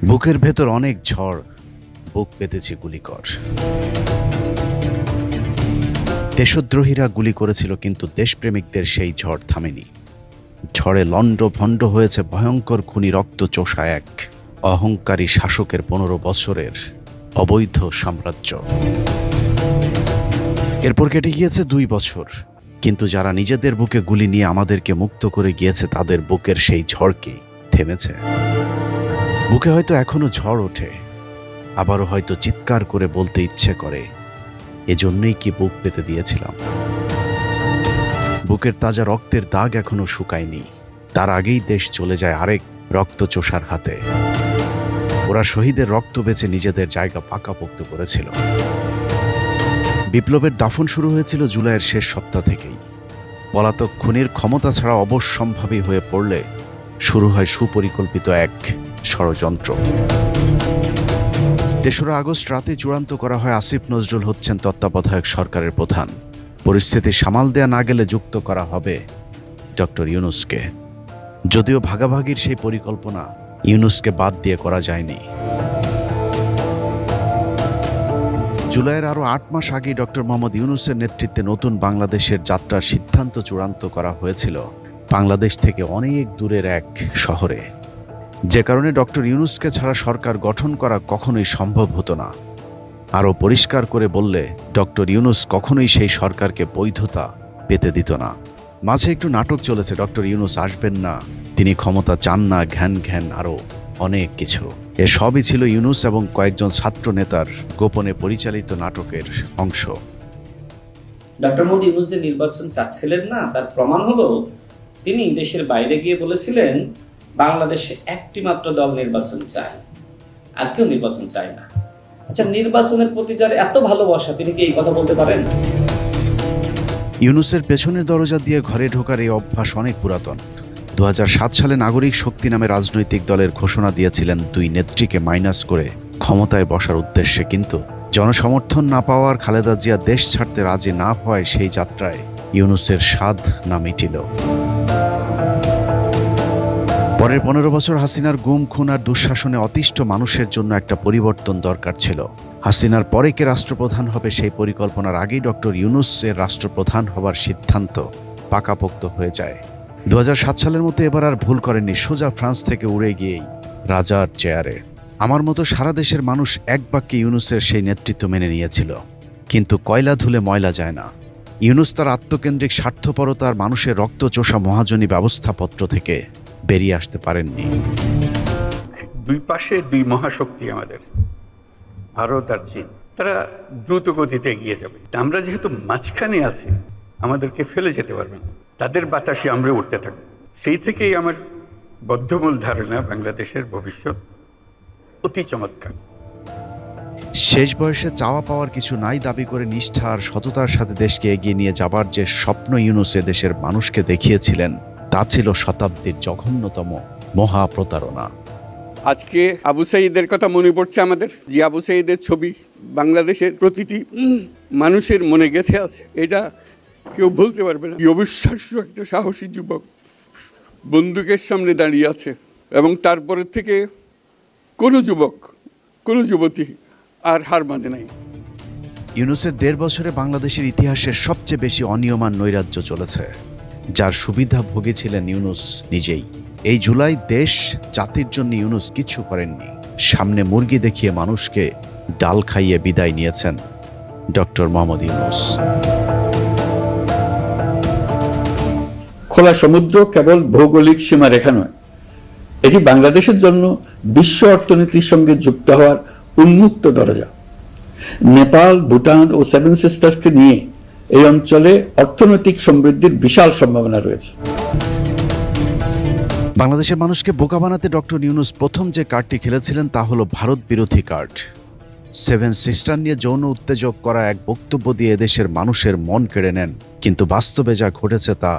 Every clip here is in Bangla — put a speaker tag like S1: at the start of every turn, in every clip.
S1: বুকের ভেতর অনেক ঝড়, বুক পেতেছে গুলিকর। দেশদ্রোহীরা গুলি করেছিল, কিন্তু দেশপ্রেমিকদের সেই ঝড় থামেনি। ঝড়ে লণ্ডভণ্ড হয়েছে ভয়ঙ্কর খুনি রক্তচোষা এক অহংকারী শাসকের 15 বছরের অবৈধ সাম্রাজ্য। এরপর কেটে গিয়েছে 2 বছর, কিন্তু যারা নিজেদের বুকে গুলি নিয়ে আমাদেরকে মুক্ত করে গিয়েছে তাদের বুকের সেই ঝড় কি থেমেছে? বুকে হয়তো এখনো ঝড় ওঠে, আবারও হয়তো চিৎকার করে বলতে ইচ্ছে করে, এজন্যই কি বুক পেতে দিয়েছিলাম। বুকের তাজা রক্তের দাগ এখনো শুকায়নি, তার আগেই দেশ চলে যায় আরেক রক্তচোষার হাতে। ওরা শহীদের রক্ত বেচে নিজেদের জায়গা পাকাপোক্ত করেছিল। বিপ্লবের দাফন শুরু হয়েছিল জুলাইয়ের শেষ সপ্তাহ থেকেই। পলাতক খুনির ক্ষমতা ছাড়া অবশ্যম্ভাবী হয়ে পড়লে শুরু হয় সুপরিকল্পিত এক ষড়যন্ত্র। 3রা আগস্ট রাতে চূড়ান্ত করা হয় আসিফ নজরুল হচ্ছেন তত্ত্বাবধায়ক সরকারের প্রধান। পরিস্থিতি সামাল দেয়া না গেলে যুক্ত করা হবে ডক্টর ইউনূসকে। যদিও ভাগাভাগির সেই পরিকল্পনা ইউনূসকে বাদ দিয়ে করা যায়নি। জুলাইয়ের আরও 8 মাস আগে ডক্টর মোহাম্মদ ইউনূসের নেতৃত্বে নতুন বাংলাদেশের যাত্রার সিদ্ধান্ত চূড়ান্ত করা হয়েছিল বাংলাদেশ থেকে অনেক দূরের এক শহরে। যে কারণে ডক্টর ইউনূসকে ছাড়া সরকার গঠন করা কখনোই সম্ভব হতো না। আরও পরিষ্কার করে বললে, ডক্টর ইউনূস কখনোই সেই সরকারকে বৈধতা পেতে দিত না। মাঝে একটু নাটক চলেছে, ডক্টর ইউনূস আসবেন না, তিনি ক্ষমতা চান না, ঘ্যান আরও অনেক কিছু। এসবই ছিল ইউনূস এবং কয়েকজন ছাত্র নেতার গোপনে পরিচালিত নাটকের অংশ।
S2: ডক্টর মোহাম্মদ ইউনূস যে নির্বাচন চাচ্ছিলেন না, তার প্রমাণ হলো তিনি দেশের বাইরে গিয়ে বলেছিলেন বাংলাদেশে একটি মাত্র দল নির্বাচন চায়, আর কেউ নির্বাচন চায় না। আচ্ছা, নির্বাচনের প্রতি যার এত ভালোবাসা, তিনি কি এই কথা বলতে পারেন?
S1: ইউনূসের পেছনের দরজা দিয়ে ঘরে ঢোকার এই অভ্যাস অনেক পুরাতন। 2007 সালে নাগরিক শক্তি নামে রাজনৈতিক দলের ঘোষণা দিয়েছিলেন 2 নেত্রীকে মাইনাস করে ক্ষমতায় বসার উদ্দেশ্যে, কিন্তু জনসমর্থন না পাওয়ার খালেদা জিয়া দেশ ছাড়তে রাজি না হওয়ায় সেই যাত্রায় ইউনূসের স্বাদ না মিটিল। পরের 15 বছর হাসিনার গুম, খুন আর দুঃশাসনে অতিষ্ঠ মানুষের জন্য একটা পরিবর্তন দরকার ছিল। হাসিনার পরে কে রাষ্ট্রপ্রধান হবে সেই পরিকল্পনার আগেই ডক্টর ইউনূসের রাষ্ট্রপ্রধান হবার সিদ্ধান্ত পাকাপোক্ত হয়ে যায়। 2007 সালের মতো এবার আর ভুল করেননি, সোজা ফ্রান্স থেকে উড়ে গিয়েই রাজার চেয়ারে। আমার মতো সারা দেশের মানুষ এক বাক্যে ইউনূসের সেই নেতৃত্ব মেনে নিয়েছিল। কিন্তু কয়লা ধুলে ময়লা যায় না। ইউনূস তার আত্মকেন্দ্রিক স্বার্থপরতার মানুষের রক্তচোষা মহাজনী ব্যবস্থাপত্র থেকে বেরিয়ে আসতে পারেননি।
S3: 2 পাশে 2 মহাশক্তি আমাদের, ভারত আর চীন, তারা দ্রুত গতিতে এগিয়ে যাবে। আমরা যেহেতু মাঝখানে আছি, আমাদেরকে ফেলে যেতে পারবে না, তাদের বাতাসে আমরা উঠতে থাকবো। সেই থেকেই আমার বদ্ধমূল ধারণা বাংলাদেশের ভবিষ্যৎ অতি চমৎকার।
S1: শেষ বয়সে চাওয়া পাওয়ার কিছু নাই দাবি করে নিষ্ঠা আর সততার সাথে দেশকে এগিয়ে নিয়ে যাবার যে স্বপ্ন ইউনূসে দেশের মানুষকে দেখিয়েছিলেন, তা ছিল শতাব্দীর জঘন্যতম মহাপ্রতারণা।
S4: আজকে আবু সাঈদের কথা মনে পড়ছে আমাদের, যে আবু সাঈদের ছবি বাংলাদেশের প্রতিটি মানুষের মনে গেঁথে আছে, এটা কেউ ভুলতে পারবে না। কি অবিশ্বাস্য একটা সাহসী যুবক বন্দুকের সামনে দাঁড়িয়ে আছে, এবং তারপরে থেকে কোনো যুবক, কোনো যুবতী আর হার মানে নাই।
S1: ইউনূসের 1.5 বছরে বাংলাদেশের ইতিহাসের সবচেয়ে বেশি অনিয়ম আর নৈরাজ্য চলেছে, যার সুবিধা ভোগী ছিলেন ইউনূস নিজেই। এই জুলাই দেশ জাতির জন্য ইউনূস কিছু করেননি। সামনে মুরগি দেখিয়ে মানুষকে ডাল খাইয়ে বিদায় নিয়েছেন ডক্টর মোহাম্মদ ইউনূস।
S5: খোলা সমুদ্র কেবল ভৌগোলিক সীমারেখা নয়, এটি বাংলাদেশের জন্য বিশ্ব অর্থনীতির সঙ্গে যুক্ত হওয়ার উন্মুক্ত দরজা। নেপাল, ভুটান ও 7 সিস্টার্সকে নিয়ে এই অঞ্চলে অর্থনৈতিক সমৃদ্ধির বিশাল সম্ভাবনা রয়েছে।
S1: বাংলাদেশের মানুষকে বোকা বানাতে ডক্টর ইউনূস প্রথম যে কার্ডটি খেলেছিলেন তা হলো ভারত বিরোধী কার্ড। 7 সিস্টার নিয়ে যৌন উত্তেজক করা এক বক্তব্য দিয়ে এদেশের মানুষের মন কেড়ে নেন, কিন্তু বাস্তবে যা ঘটেছে তা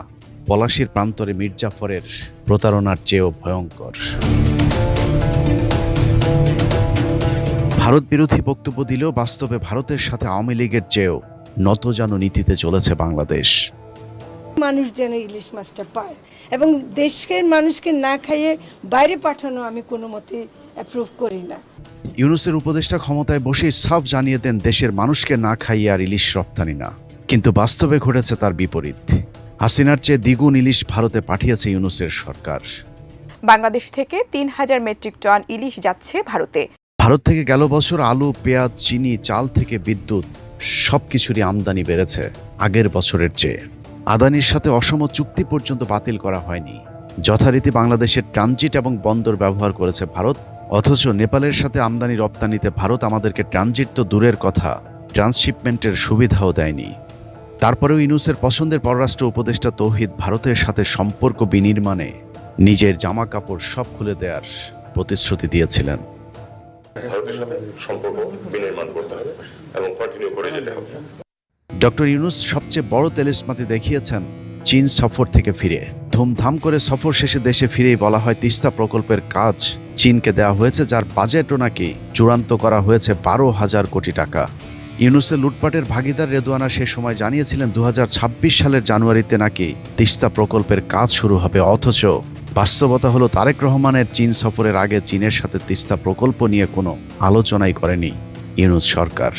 S1: পলাশীর প্রান্তরে মির্জাফরের প্রতারণার চেয়েও ভয়ঙ্কর। ভারত বিরোধী বক্তব্য দিলেও বাস্তবে ভারতের সাথে আওয়ামী লীগের চেয়েও নতজানু নীতিতে চলেছে বাংলাদেশ।
S6: মানুষ যেন ইলিশ মাছটা পায়, এবং দেশের মানুষকে না খাইয়ে বাইরে পাঠানো আমি কোনো মতে অ্যাপ্রুভ করি না।
S1: ইউনূসের উপদেষ্টা ক্ষমতায় বসেই সাফ জানিয়ে দেন দেশের মানুষকে না খাইয়ে আর ইলিশ রপ্তানি না, কিন্তু বাস্তবে ঘটেছে তার বিপরীত। হাসিনার চেয়ে দ্বিগুণ ইলিশ ভারতে পাঠিয়েছে ইউনূসের সরকার।
S7: বাংলাদেশ থেকে ৩,০০০ মেট্রিক টন ইলিশ যাচ্ছে ভারতে।
S1: ভারত থেকে গেল বছর আলু, পেঁয়াজ, চিনি, চাল থেকে বিদ্যুৎ সবকিছুরই আমদানি বেড়েছে আগের বছরের চেয়ে। আদানির সাথে অসম চুক্তি পর্যন্ত বাতিল করা হয়নি। যথারীতি বাংলাদেশের ট্রানজিট এবং বন্দর ব্যবহার করেছে ভারত, অথচ নেপালের সাথে আমদানি রপ্তানিতে ভারত আমাদেরকে ট্রানজিট তো দূরের কথা, ট্রান্সশিপমেন্টের সুবিধাও দেয়নি। তারপরেও ইউনূসের পছন্দের পররাষ্ট্র উপদেষ্টা তৌহিদ ভারতের সাথে সম্পর্ক বিনির্মাণে নিজের জামা কাপড় সব খুলে দেওয়ার প্রতিশ্রুতি দিয়েছিলেন।
S8: ভারতের সাথে সম্পর্ক বিনির্মাণ করতে হবে এবং কন্টিনিউ করে যেতে হবে।
S1: ডক্টর ইউনূস সবচেয়ে বড় তেলেস্মাতি দেখিয়েছেন চীন সফর থেকে ফিরে। ধুমধাম করে সফর শেষে দেশে ফিরেই বলা হয় তিস্তা প্রকল্পের কাজ চীনকে দেওয়া হয়েছে, যার বাজেটও নাকি চূড়ান্ত করা হয়েছে 12,000 কোটি টাকা। ইউনূসের লুটপাটের ভাগিদার রেদওয়ানা সে সময় জানিয়েছিলেন 2026 সালের জানুয়ারিতে নাকি তিস্তা প্রকল্পের কাজ শুরু হবে, অথচ বাস্তবতা হলো তারেক রহমানের চীন সফরের আগে চীনের সাথে তিস্তা প্রকল্প নিয়ে কোনো আলোচনাই করেনি ইউনূস সরকার।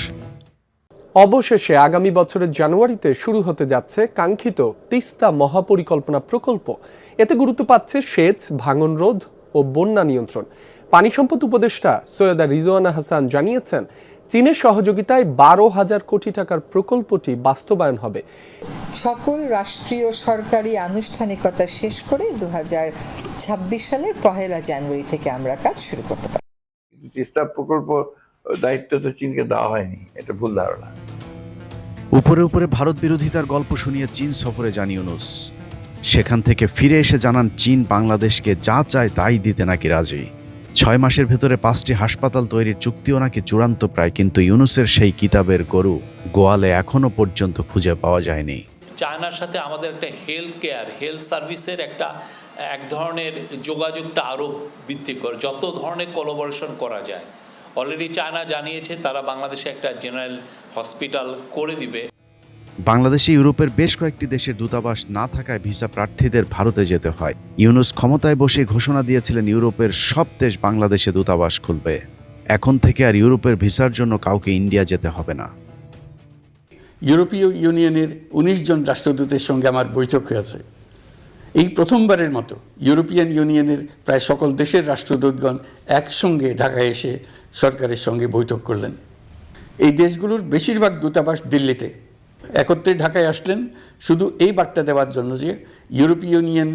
S9: অবশেষে আগামী বছরের জানুয়ারিতে শুরু হতে যাচ্ছে কাঙ্ক্ষিত তিস্তা মহাপরিকল্পনা প্রকল্প। এতে গুরুত্ব পাচ্ছে সেচ, ভাঙন রোধ ও বন্যা নিয়ন্ত্রণ। পানি সম্পদ উপদেষ্টা সৈয়দা রিজওয়ানা হাসান জানিয়েছেন, চীনের সহযোগিতায় 12,000 কোটি টাকার প্রকল্পটি বাস্তবায়ন হবে।
S10: সকল রাষ্ট্রীয় সরকারি আনুষ্ঠানিকতা শেষ করে 2026 সালের 1 জানুয়ারি থেকে আমরা কাজ শুরু করতে পারি।
S11: তিস্তা প্রকল্প দায়িত্ব তো চীনকে দেওয়া হয়নি, এটা ভুল ধারণা।
S1: উপরে উপরে ভারত বিরোধিতার গল্প শুনিয়ে চীন সফরে যান ইউনূস। সেখান থেকে ফিরে এসে জানান চীন বাংলাদেশকে যা চায় তাই দিতে নাকি রাজি। 6 মাসের ভেতরে 5টি হাসপাতাল তৈরির চুক্তিও নাকি চূড়ান্ত প্রায়, কিন্তু ইউনূসের সেই কিতাবের গরু গোয়ালে এখনো পর্যন্ত খুঁজে পাওয়া যায়নি।
S12: চায়নার সাথে আমাদের একটা হেলথ সার্ভিসের এক ধরনের যোগাযোগটা আরও বৃদ্ধি করে, যত ধরনের কোলাবোরেশন করা যায়। অলরেডি চায়না জানিয়েছে তারা বাংলাদেশে একটা জেনারেল হসপিটাল করে দিবে।
S1: বাংলাদেশে ইউরোপের বেশ কয়েকটি দেশের দূতাবাস না থাকায় ভিসা প্রার্থীদের ভারতে যেতে হয়। ইউনূস ক্ষমতায় বসে ঘোষণা দিয়েছিলেন ইউরোপের সব দেশ বাংলাদেশে দূতাবাস খুলবে। এখন থেকে আর ইউরোপের ভিসার জন্য কাউকে ইন্ডিয়া যেতে হবে না।
S5: ইউরোপীয় ইউনিয়নের 19 জন রাষ্ট্রদূতের সঙ্গে আমার বৈঠক হয়েছে। এই প্রথমবারের মতো ইউরোপিয়ান ইউনিয়নের প্রায় সকল দেশের রাষ্ট্রদূতগণ একসঙ্গে ঢাকায় এসে সরকারের সঙ্গে বৈঠক করলেন। এই দেশগুলোর বেশিরভাগ দূতাবাস দিল্লিতে। একত্রে ঢাকায় আসলেন শুধু এই বার্তা দেওয়ার জন্য যে ইউরোপীয় ইউনিয়ন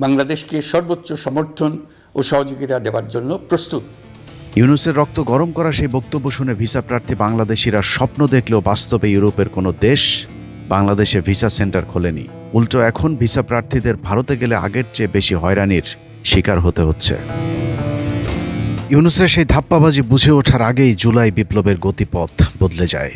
S5: বাংলাদেশকে সর্বোচ্চ সমর্থন ও সহযোগিতা দেওয়ার জন্য প্রস্তুত।
S1: ইউনূসের রক্ত গরম করা সেই বক্তব্য শুনে ভিসা প্রার্থী বাংলাদেশিরা স্বপ্ন দেখলেও বাস্তবে ইউরোপের কোনো দেশ বাংলাদেশে ভিসা সেন্টার খোলেনি। উল্টো এখন ভিসা প্রার্থীদের ভারতে গেলে আগের চেয়ে বেশি হয়রানির শিকার হতে হচ্ছে। ইউনূসের সেই ধাপ্পাবাজি বুঝে ওঠার আগেই জুলাই বিপ্লবের গতিপথ বদলে যায়।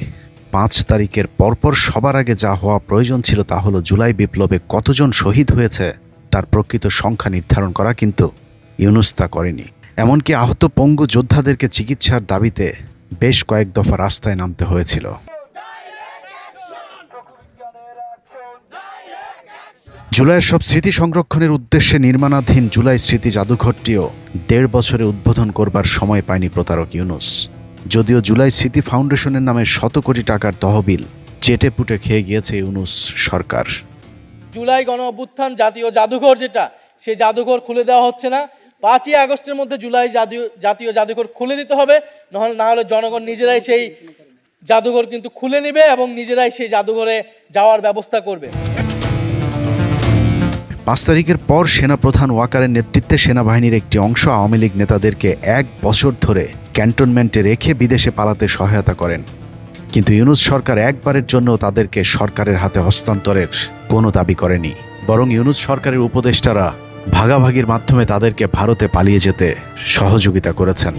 S1: 5 তারিখের পরপর সবার আগে যা হওয়া প্রয়োজন ছিল তা হলো জুলাই বিপ্লবে কতজন শহীদ হয়েছে তার প্রকৃত সংখ্যা নির্ধারণ করা, কিন্তু ইউনূস তা করেনি। এমনকি আহত পঙ্গু যোদ্ধাদেরকে চিকিৎসার দাবিতে বেশ কয়েক দফা রাস্তায় নামতে হয়েছিল। জুলাইয়ের সব স্মৃতি সংরক্ষণের উদ্দেশ্যে নির্মাণাধীন জুলাই স্মৃতি জাদুঘরটিও 1.5 বছরে উদ্বোধন করবার সময় পায়নি প্রতারক ইউনূস। যদিও জুলাই স্মৃতি ফাউন্ডেশনের নামে শত কোটি টাকার তহবিল চেটে পুটে খেয়ে গিয়েছে ইউনূস সরকার।
S13: জুলাই গণ অভ্যুত্থান জাতীয় জাদুঘর যেটা, সেই জাদুঘর খুলে দেওয়া হচ্ছে না। 5ই আগস্টের মধ্যে জুলাই জাতীয় জাদুঘর খুলে দিতে হবে, না হলে জনগণ নিজেরাই সেই জাদুঘর কিন্তু খুলে নেবে এবং নিজেরাই সেই জাদুঘরে যাওয়ার ব্যবস্থা করবে।
S1: 5 তারিখের পর সেনাপ্রধান ওয়াকারের নেতৃত্বে সেনাবাহিনীর একটি অংশ আওয়ামী লীগ নেতাদেরকে 1 বছর ধরে ক্যান্টনমেন্টে রেখে বিদেশে পালাতে সহায়তা করেন, কিন্তু ইউনূস সরকার একবারের জন্য তাদেরকে সরকারের হাতে হস্তান্তরের কোনো দাবি করেনি। বরং ইউনূস সরকারের উপদেষ্টারা ভাগাভাগির মাধ্যমে তাদেরকে ভারতে পালিয়ে যেতে সহযোগিতা করেছেন।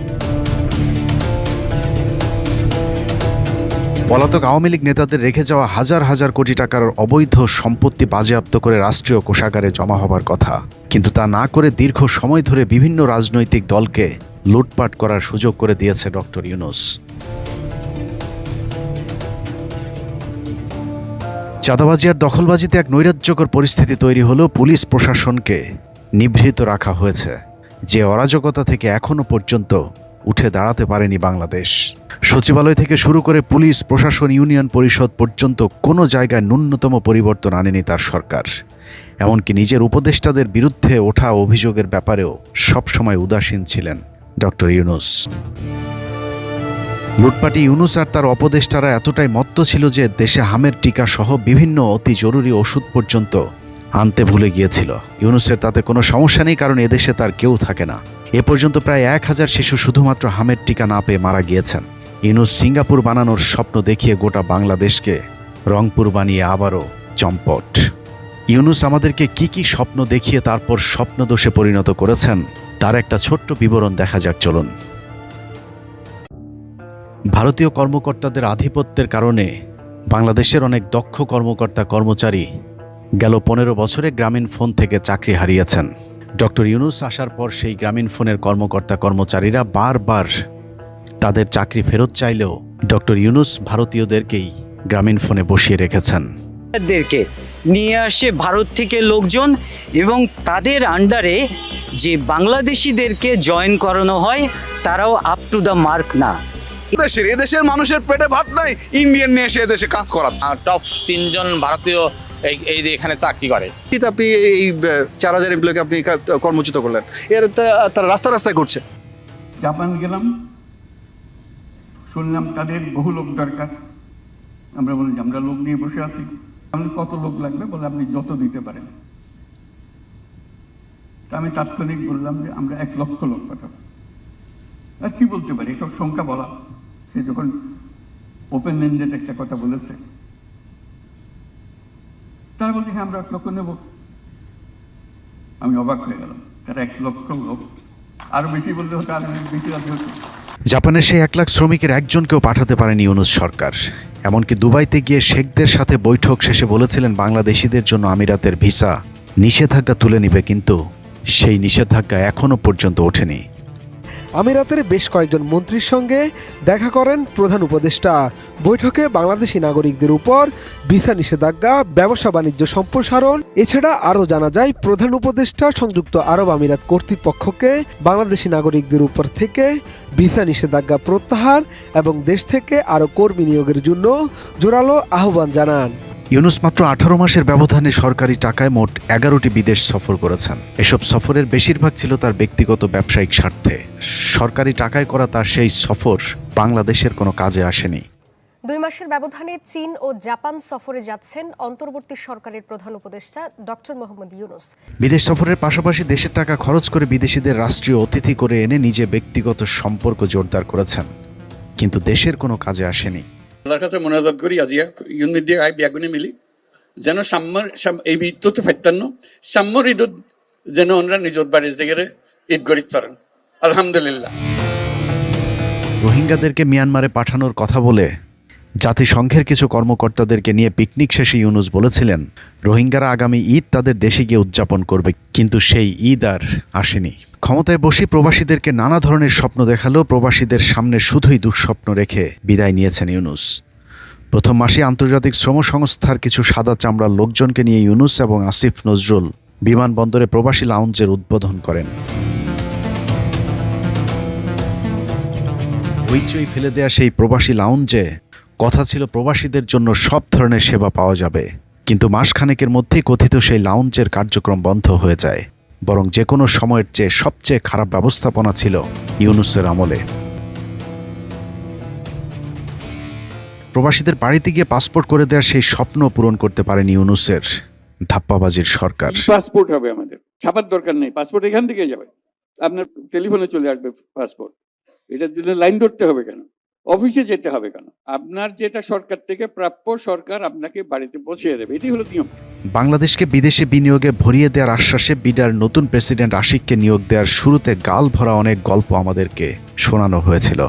S1: পলাতক আওয়ামী লীগ নেতাদের রেখে যাওয়া হাজার হাজার কোটি টাকার অবৈধ সম্পত্তি বাজেয়াপ্ত করে রাষ্ট্রীয় কোষাগারে জমা হবার কথা, কিন্তু তা না করে দীর্ঘ সময় ধরে বিভিন্ন রাজনৈতিক দলকে লুটপাট করার সুযোগ করে দিয়েছে ডক্টর ইউনূস। চাঁদাবাজি আর দখলবাজিতে এক নৈরাজ্যকর পরিস্থিতি তৈরি হলেও পুলিশ প্রশাসনকে নিভৃত রাখা হয়েছে। যে অরাজকতা থেকে এখনো পর্যন্ত উঠে দাঁড়াতে পারেনি বাংলাদেশ। সচিবালয় থেকে শুরু করে পুলিশ প্রশাসন ইউনিয়ন পরিষদ পর্যন্ত কোনো জায়গায় ন্যূনতম পরিবর্তন আনেনি তার সরকার। এমনকি নিজের উপদেষ্টাদের বিরুদ্ধে ওঠা অভিযোগের ব্যাপারেও সবসময় উদাসীন ছিলেন ডক্টর ইউনূস। লুটপাটি ইউনূস আর তার উপদেষ্টারা এতটাই মত্ত ছিল যে দেশে হামের টিকা সহ বিভিন্ন অতি জরুরি ওষুধ পর্যন্ত আনতে ভুলে গিয়েছিল। ইউনূসের তাতে কোনো সমস্যা নেই, কারণ এদেশে তার কেউ থাকে না। এ পর্যন্ত প্রায় 1000 শিশু শুধুমাত্র হামের টিকা না পেয়ে মারা গিয়েছেন। ইউনূস সিঙ্গাপুর বানানোর স্বপ্ন দেখিয়ে গোটা বাংলাদেশকে রংপুর বানিয়ে আবারও চম্পট। ইউনূস আমাদেরকে কি কি স্বপ্ন দেখিয়ে তারপর স্বপ্নদোষে পরিণত করেছেন তার একটা ছোট্ট বিবরণ দেখা যাক, চলুন। ভারতীয় কর্মকর্তাদের আধিপত্যের কারণে বাংলাদেশের অনেক দক্ষ কর্মকর্তা কর্মচারী গেল 15 বছরে গ্রামীণ ফোন থেকে চাকরি হারিয়েছেন। ডক্টর ইউনূস আসার পর সেই গ্রামীণ ফোনের কর্মকর্তা কর্মচারীরা বারবার তাদের চাকরি ফেরত চাইলেও ডক্টর ইউনূস ভারতীয়দেরকেই গ্রামীণ ফোনে বসিয়ে রেখেছেন।
S14: নিয়ে আসে ভারত থেকে লোকজন এবং তাদের আন্ডারে যে বাংলাদেশিদেরকে জয়েন করানো হয় তারাও আপ টু দ্য মার্ক না।
S15: এদেশের মানুষের পেটে ভাত নাই, ইন্ডিয়ান নিয়ে এসে এদেশে কাজ করাচ্ছে।
S16: টপ 3 জন ভারতীয় এই এখানে চাকরি করে।
S15: আপনি এই 4000 এমপ্লয়কে আপনি কর্মচ্যুত করলেন, এর তারা রাস্তায় ঘুরছে।
S3: জাপান গেলাম, শুনলাম তাদের বহু লোক দরকার। আমরা বলি যে আমরা লোক নিয়ে বসে আছি, আমাদের কত লোক লাগবে বলে আপনি যত দিতে পারেন। তা আমি তাৎক্ষণিক বললাম যে আমরা 1 লক্ষ লোক পাঠাবো। আর কি বলতে পারি, এসব সংখ্যা বলা। সে যখন ওপেন এন্ডেড একটা কথা বলেছে, তারা বলছে হ্যাঁ আমরা 1 লক্ষ নেব। আমি অবাক হয়ে গেলাম, তারা 1 লক্ষ লোক, আরো বেশি বলতে হতো, আরো বেশি রাজি হতো।
S1: জাপানের সেই 1 লাখ শ্রমিকের একজনকেও পাঠাতে পারেনি ইউনূস সরকার। এমনকি দুবাইতে গিয়ে শেখদের সাথে বৈঠক শেষে বলেছিলেন বাংলাদেশিদের জন্য আমিরাতের ভিসা নিষেধাজ্ঞা তুলে নিবে, কিন্তু সেই নিষেধাজ্ঞা এখনো পর্যন্ত ওঠেনি।
S17: আমিরাতের বেশ কয়েকজন মন্ত্রীর সঙ্গে দেখা করেন প্রধান উপদেষ্টা। বৈঠকে বাংলাদেশি নাগরিকদের উপর ভিসা নিষেধাজ্ঞা, ব্যবসা বাণিজ্য সম্প্রসারণ, এছাড়া আরও জানা যায় প্রধান উপদেষ্টা সংযুক্ত আরব আমিরাত কর্তৃপক্ষকে বাংলাদেশি নাগরিকদের উপর থেকে ভিসা নিষেধাজ্ঞা প্রত্যাহার এবং দেশ থেকে আরও কর্মী নিয়োগের জন্য জোরালো আহ্বান জানান।
S1: ইউনূস মাত্র 18 মাসের ব্যবধানে সরকারি টাকায় মোট 11টি বিদেশ সফর করেছেন। এসব সফরের বেশিরভাগ ছিল তার ব্যক্তিগত ব্যবসায়িক স্বার্থে। সরকারি টাকায় করা তার সেই সফর বাংলাদেশের কোনো কাজে আসেনি।
S18: 2 মাসের ব্যবধানে চীন ও জাপান সফরে যাচ্ছেন অন্তর্বর্তী সরকারের প্রধান উপদেষ্টা ডক্টর মোহাম্মদ ইউনূস।
S1: বিদেশ সফরের পাশাপাশি দেশের টাকা খরচ করে বিদেশিদের রাষ্ট্রীয় অতিথি করে এনে নিজে ব্যক্তিগত সম্পর্ক জোরদার করেছেন, কিন্তু দেশের কোনো কাজে আসেনি।
S4: আল্লাহর কাছে মোনাজাত করি আজিয়া ইউনিট দিয়ে আই বিয়াগুনে মিলি যেন সাম্যর এই ঈদ তো ফাইতান্ন সাম্যর ঈদ যেন ওনারা নিজের বাড়ির জায়গায় ঈদ গরিত পারেন। আলহামদুলিল্লাহ।
S1: রোহিঙ্গাদেরকে মিয়ানমারে পাঠানোর কথা বলে জাতিসংঘের কিছু কর্মকর্তাদেরকে নিয়ে পিকনিক শেষে ইউনূস বলেছিলেন রোহিঙ্গারা আগামী ঈদ তাদের দেশে গিয়ে উদযাপন করবে, কিন্তু সেই ঈদ আর আসেনি। ক্ষমতায় বসে প্রবাসীদেরকে নানা ধরনের স্বপ্ন দেখালেও প্রবাসীদের সামনে শুধুই দুঃস্বপ্ন রেখে বিদায় নিয়েছেন ইউনূস। প্রথম মাসে আন্তর্জাতিক শ্রম সংস্থার কিছু সাদা চামড়ার লোকজনকে নিয়ে ইউনূস এবং আসিফ নজরুল বিমানবন্দরে প্রবাসী লাউঞ্জের উদ্বোধন করেন। হইচই ফেলে দেয়া সেই প্রবাসী লাউঞ্জে কথা ছিল প্রবাসীদের জন্য সব ধরনের সেবা পাওয়া যাবে, কিন্তু মাসখানেকের মধ্যেই কথিত সেই লাউঞ্জের কার্যক্রম বন্ধ হয়ে যায়। বরং যে কোনো সময়ের চেয়ে সবচেয়ে খারাপ ব্যবস্থাপনা ছিল ইউনূসের আমলে। প্রবাসীদের বাড়িতে গিয়ে পাসপোর্ট করে দেওয়ার সেই স্বপ্ন পূরণ করতে পারেনি ইউনূসের ধাপ্পাবাজির সরকার।
S4: পাসপোর্ট হবে আমাদের, ছাপার দরকার নেই, পাসপোর্ট এখান থেকে যাবে, আপনার টেলিফোনে চলে আসবে পাসপোর্ট। এটার জন্য লাইন ধরতে হবে কেন, অফিসে যেতে হবে কেন? আপনার যেটা সরকার থেকে প্রাপ্য সরকার আপনাকে বাড়িতে পৌঁছিয়ে দেবে, এটি হলো নিয়ম।
S1: বাংলাদেশকে বিদেশে বিনিয়োগে ভরিয়ে দেওয়ার আশ্বাসে বিডার নতুন প্রেসিডেন্ট আশিককে নিয়োগ দেওয়ার শুরুতে গাল ভরা অনেক গল্প আমাদেরকে শোনানো হয়েছিল,